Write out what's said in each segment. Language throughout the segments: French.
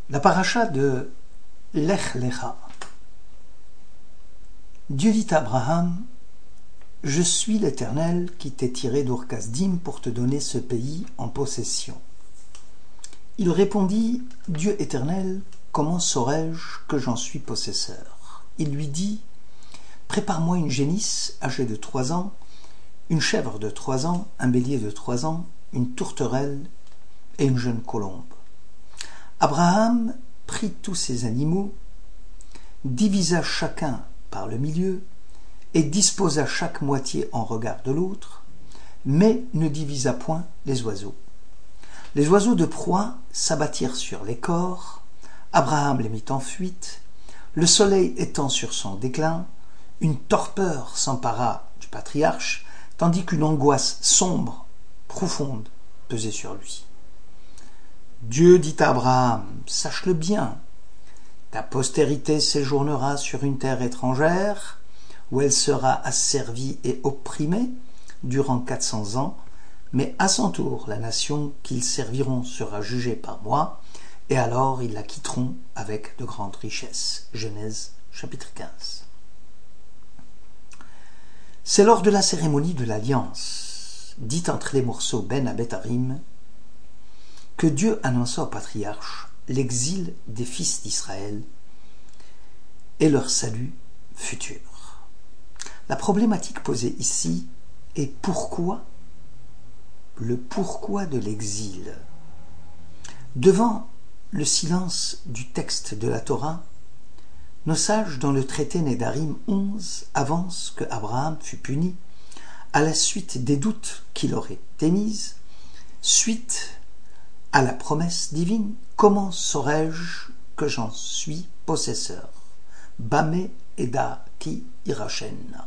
La paracha de Lech Lecha. Dieu dit à Abraham, « Je suis l'Éternel qui t'ai tiré d'Ur Kasdim pour te donner ce pays en possession. » Il répondit, « Dieu éternel, comment saurais-je que j'en suis possesseur ?» Il lui dit, « Prépare-moi une génisse âgée de 3 ans, une chèvre de 3 ans, un bélier de 3 ans, une tourterelle et une jeune colombe. » Abraham prit tous ces animaux, divisa chacun par le milieu et disposa chaque moitié en regard de l'autre, mais ne divisa point les oiseaux. Les oiseaux de proie s'abattirent sur les corps, Abraham les mit en fuite, le soleil étant sur son déclin, une torpeur s'empara du patriarche, tandis qu'une angoisse sombre, profonde, pesait sur lui. Dieu dit à Abraham, « Sache-le bien, ta postérité séjournera sur une terre étrangère, où elle sera asservie et opprimée durant 400 ans, mais à son tour, la nation qu'ils serviront sera jugée par moi, et alors ils la quitteront avec de grandes richesses. » Genèse, chapitre 15. C'est lors de la cérémonie de l'Alliance, dite entre les morceaux Ben Abetharim, que Dieu annonça au patriarche l'exil des fils d'Israël et leur salut futur. La problématique posée ici est pourquoi, le pourquoi de l'exil. Devant le silence du texte de la Torah, nos sages dans le traité Nédarim 11 avancent que Abraham fut puni à la suite des doutes qu'il aurait émis, suite à la promesse divine. Comment saurais-je que j'en suis possesseur? Bamé Eda Ki Irachen.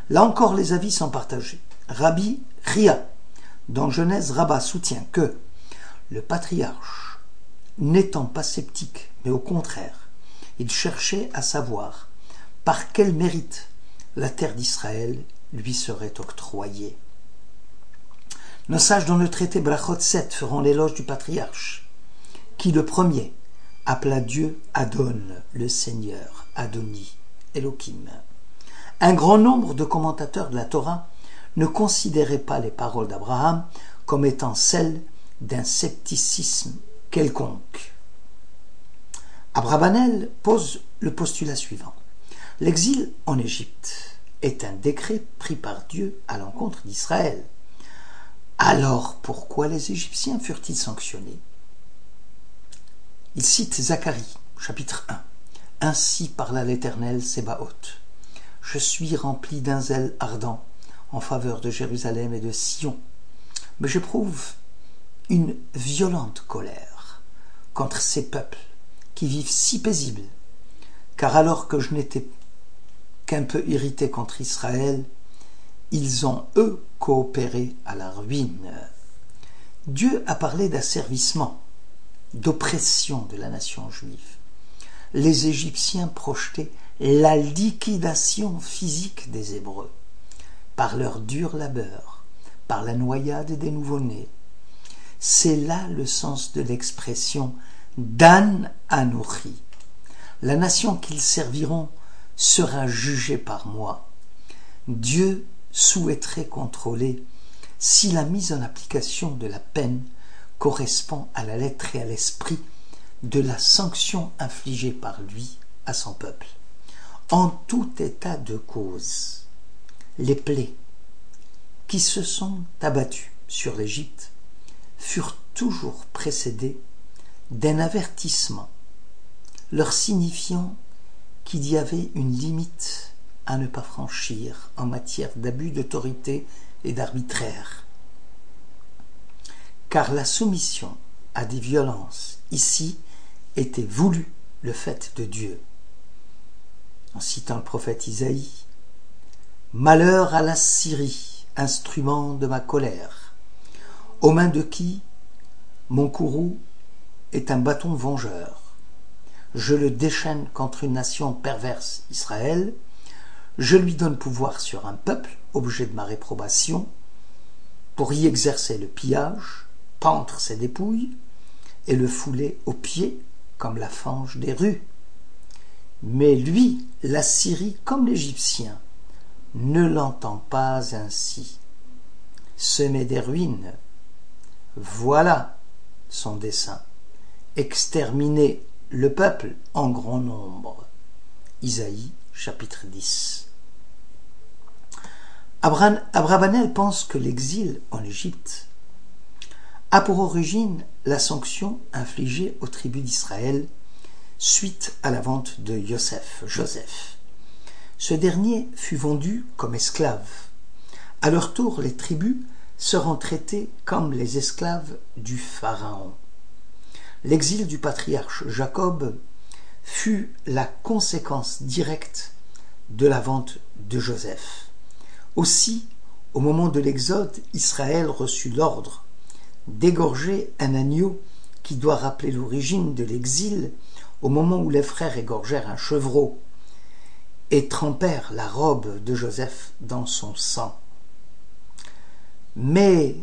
Là encore, les avis sont partagés. Rabbi Ria, dans Genèse Rabbah, soutient que le patriarche, n'étant pas sceptique, mais au contraire, il cherchait à savoir par quel mérite la terre d'Israël lui serait octroyée. Nos sages dans le traité Brachot 7 feront l'éloge du patriarche, qui le premier appela Dieu Adon, le Seigneur, Adoni, Elohim. Un grand nombre de commentateurs de la Torah ne considéraient pas les paroles d'Abraham comme étant celles d'un scepticisme quelconque. Abrabanel pose le postulat suivant. L'exil en Égypte est un décret pris par Dieu à l'encontre d'Israël. Alors pourquoi les Égyptiens furent-ils sanctionnés? Il cite Zacharie, chapitre 1. « Ainsi parla l'Éternel Sébaoth. Je suis rempli d'un zèle ardent en faveur de Jérusalem et de Sion, mais j'éprouve une violente colère contre ces peuples qui vivent si paisibles, car alors que je n'étais qu'un peu irrité contre Israël, ils ont, eux, coopéré à la ruine. » Dieu a parlé d'asservissement, d'oppression de la nation juive. Les Égyptiens projetaient la liquidation physique des Hébreux, par leur dur labeur, par la noyade des nouveau-nés. C'est là le sens de l'expression « Dan Anochi ». La nation qu'ils serviront sera jugée par moi. Dieu souhaiterait contrôler si la mise en application de la peine correspond à la lettre et à l'esprit de la sanction infligée par lui à son peuple. En tout état de cause, les plaies qui se sont abattues sur l'Égypte furent toujours précédées d'un avertissement leur signifiant qu'il y avait une limite à ne pas franchir en matière d'abus d'autorité et d'arbitraire. Car la soumission à des violences ici était voulue le fait de Dieu. En citant le prophète Isaïe, « Malheur à la Syrie, instrument de ma colère, aux mains de qui mon courroux est un bâton vengeur. Je le déchaîne contre une nation perverse, Israël. Je lui donne pouvoir sur un peuple, objet de ma réprobation, pour y exercer le pillage, pendre ses dépouilles et le fouler aux pieds comme la fange des rues. Mais lui, la Syrie comme l'Égyptien, ne l'entend pas ainsi. Semer des ruines, voilà son dessein. Exterminer le peuple en grand nombre. Isaïe, chapitre 10. Abravanel pense que l'exil en Égypte a pour origine la sanction infligée aux tribus d'Israël suite à la vente de Joseph. Ce dernier fut vendu comme esclave. À leur tour, les tribus seront traitées comme les esclaves du Pharaon. L'exil du patriarche Jacob fut la conséquence directe de la vente de Joseph. Aussi, au moment de l'Exode, Israël reçut l'ordre d'égorger un agneau qui doit rappeler l'origine de l'exil, au moment où les frères égorgèrent un chevreau et trempèrent la robe de Joseph dans son sang. Mais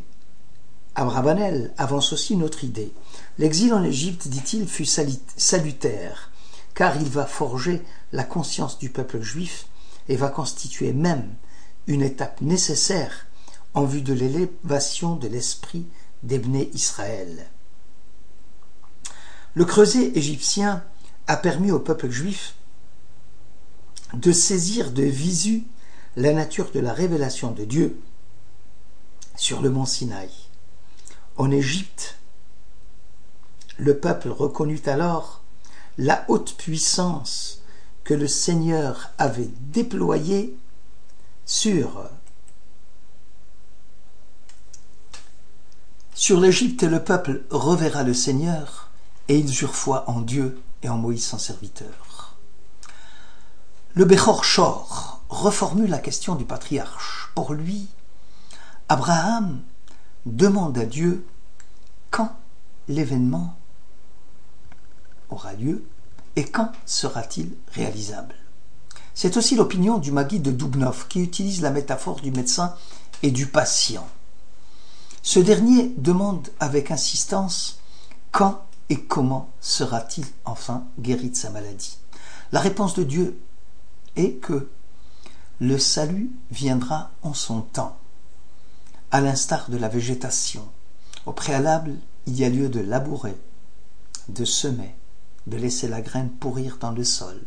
Abravanel avance aussi une autre idée. L'exil en Égypte, dit-il, fut salutaire, car il va forger la conscience du peuple juif et va constituer même une étape nécessaire en vue de l'élévation de l'esprit des Bné Israël. Le creuset égyptien a permis au peuple juif de saisir de visu la nature de la révélation de Dieu sur le mont Sinaï. En Égypte, le peuple reconnut alors la haute puissance que le Seigneur avait déployée sur l'Égypte, et le peuple reverra le Seigneur, et ils eurent foi en Dieu et en Moïse son serviteur. Le Bechor Shor reformule la question du patriarche. Pour lui, Abraham demande à Dieu quand l'événement aura lieu et quand sera-t-il réalisable. C'est aussi l'opinion du Maguide de Dubnov qui utilise la métaphore du médecin et du patient. Ce dernier demande avec insistance quand et comment sera-t-il enfin guéri de sa maladie. La réponse de Dieu est que le salut viendra en son temps, à l'instar de la végétation. Au préalable, il y a lieu de labourer, de semer, de laisser la graine pourrir dans le sol.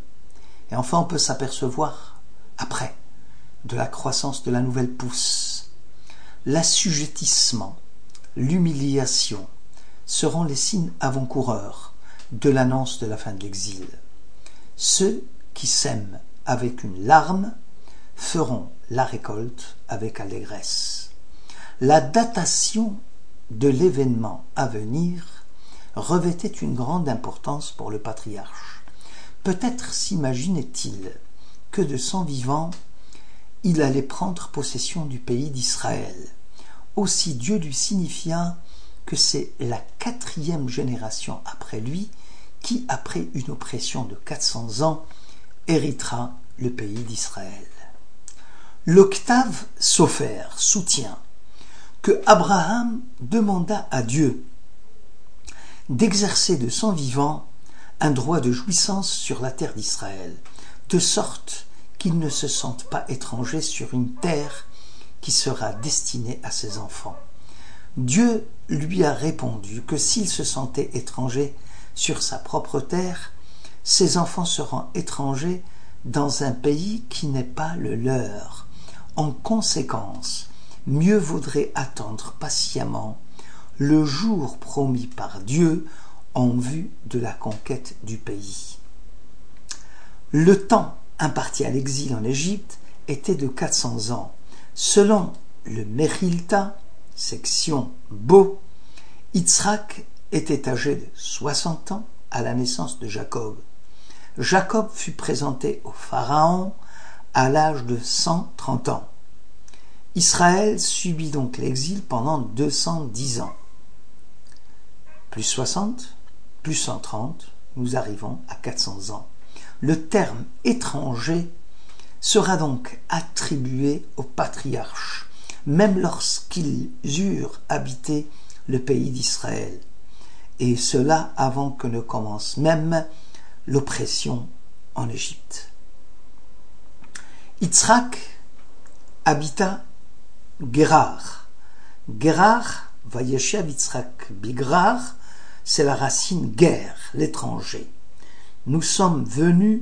Et enfin, on peut s'apercevoir, après, de la croissance de la nouvelle pousse. L'assujettissement, l'humiliation seront les signes avant-coureurs de l'annonce de la fin de l'exil. Ceux qui sèment avec une larme feront la récolte avec allégresse. La datation de l'événement à venir revêtait une grande importance pour le patriarche. Peut-être s'imaginait-il que de son vivant, il allait prendre possession du pays d'Israël. Aussi Dieu lui signifia que c'est la 4e génération après lui qui, après une oppression de 400 ans, héritera le pays d'Israël. L'Octave Sopher soutient que Abraham demanda à Dieu d'exercer de son vivant un droit de jouissance sur la terre d'Israël, de sorte qu'il ne se sente pas étranger sur une terre qui sera destinée à ses enfants. Dieu lui a répondu que s'il se sentait étranger sur sa propre terre, ses enfants seront étrangers dans un pays qui n'est pas le leur. En conséquence, mieux vaudrait attendre patiemment le jour promis par Dieu en vue de la conquête du pays. Le temps imparti à l'exil en Égypte était de 400 ans. Selon le Mechilta, section Bo, Yitzhak était âgé de 60 ans à la naissance de Jacob. Jacob fut présenté au Pharaon à l'âge de 130 ans. Israël subit donc l'exil pendant 210 ans. Plus 60, plus 130, nous arrivons à 400 ans. Le terme étranger sera donc attribué aux patriarches, même lorsqu'ils eurent habité le pays d'Israël. et cela avant que ne commence même l'oppression en Égypte. Yitzhak habita Guérar. Guérar, Vayeshev Yitzhak Bigrar, c'est la racine guerre, l'étranger. Nous sommes venus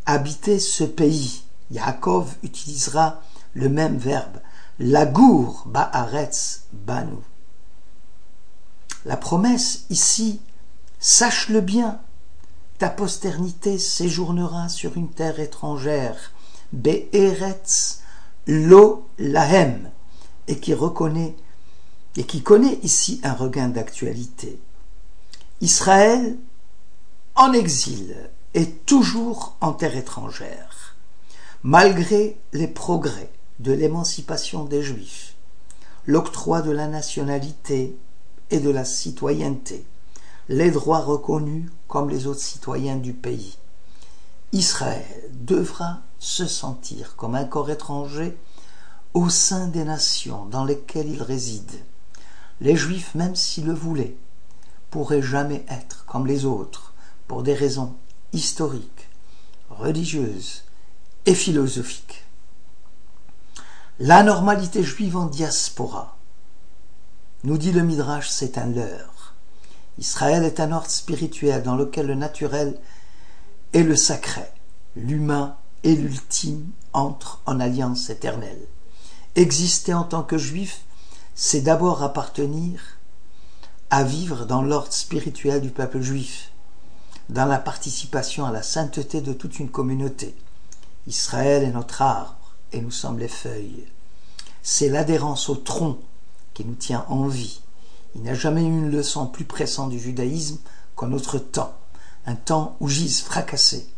habiter ce pays. Yaakov utilisera le même verbe. Lagour ba'aretz banu. La promesse ici, sache-le bien, ta postérité séjournera sur une terre étrangère, be'eretz lo lahem, et qui connaît ici un regain d'actualité. Israël, en exil, est toujours en terre étrangère, malgré les progrès de l'émancipation des Juifs, l'octroi de la nationalité et de la citoyenneté, les droits reconnus comme les autres citoyens du pays. Israël devra se sentir comme un corps étranger au sein des nations dans lesquelles il réside. Les Juifs, même s'ils le voulaient, pourraient jamais être comme les autres pour des raisons historiques, religieuses et philosophiques. La normalité juive en diaspora, nous dit le Midrash, c'est un leurre. Israël est un ordre spirituel dans lequel le naturel et le sacré, l'humain et l'ultime entrent en alliance éternelle. Exister en tant que juif, c'est d'abord appartenir à vivre dans l'ordre spirituel du peuple juif, dans la participation à la sainteté de toute une communauté. Israël est notre arbre et nous sommes les feuilles. C'est l'adhérence au tronc qui nous tient en vie. Il n'y a jamais eu une leçon plus pressante du judaïsme qu'en notre temps, un temps où gisent fracassés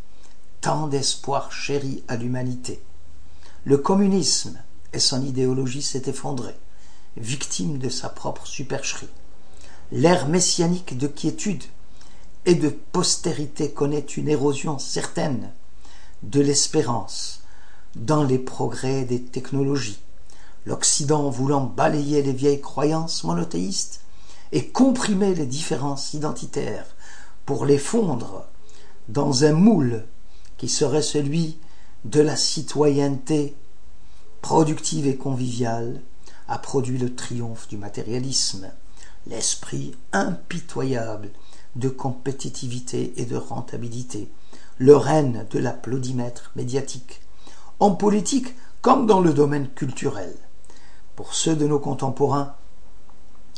tant d'espoir chéri à l'humanité. Le communisme et son idéologie s'est effondré, victime de sa propre supercherie. L'ère messianique de quiétude et de postérité connaît une érosion certaine de l'espérance dans les progrès des technologies. L'Occident voulant balayer les vieilles croyances monothéistes et comprimer les différences identitaires pour les fondre dans un moule qui serait celui de la citoyenneté productive et conviviale, a produit le triomphe du matérialisme, l'esprit impitoyable de compétitivité et de rentabilité, le règne de l'applaudimètre médiatique, en politique comme dans le domaine culturel. Pour ceux de nos contemporains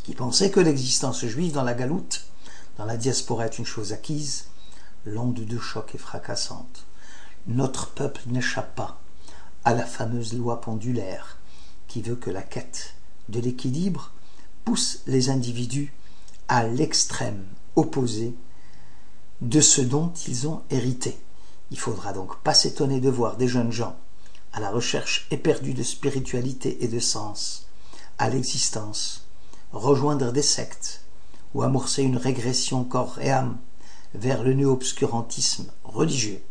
qui pensaient que l'existence juive dans la galoute, dans la diaspora est une chose acquise, l'onde de choc est fracassante. Notre peuple n'échappe pas à la fameuse loi pendulaire qui veut que la quête de l'équilibre pousse les individus à l'extrême opposé de ce dont ils ont hérité. Il faudra donc pas s'étonner de voir des jeunes gens à la recherche éperdue de spiritualité et de sens à l'existence rejoindre des sectes ou amorcer une régression corps et âme vers le néo-obscurantisme religieux.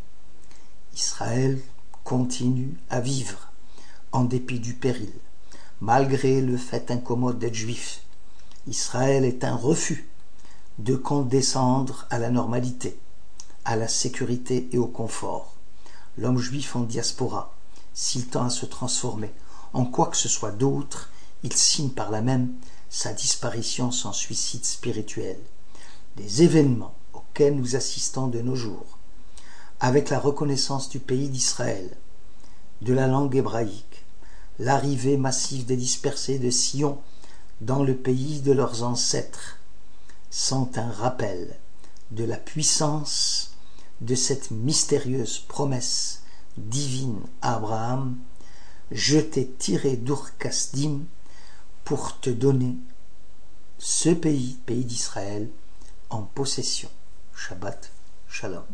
Israël continue à vivre en dépit du péril, malgré le fait incommode d'être juif. Israël est un refus de condescendre à la normalité, à la sécurité et au confort. L'homme juif en diaspora, s'il tend à se transformer en quoi que ce soit d'autre, il signe par là même sa disparition sans suicide spirituel. Les événements auxquels nous assistons de nos jours, avec la reconnaissance du pays d'Israël, de la langue hébraïque, l'arrivée massive des dispersés de Sion dans le pays de leurs ancêtres, sont un rappel de la puissance de cette mystérieuse promesse divine à Abraham: je t'ai tiré d'Ur Kasdim pour te donner ce pays, pays d'Israël, en possession. Shabbat Shalom.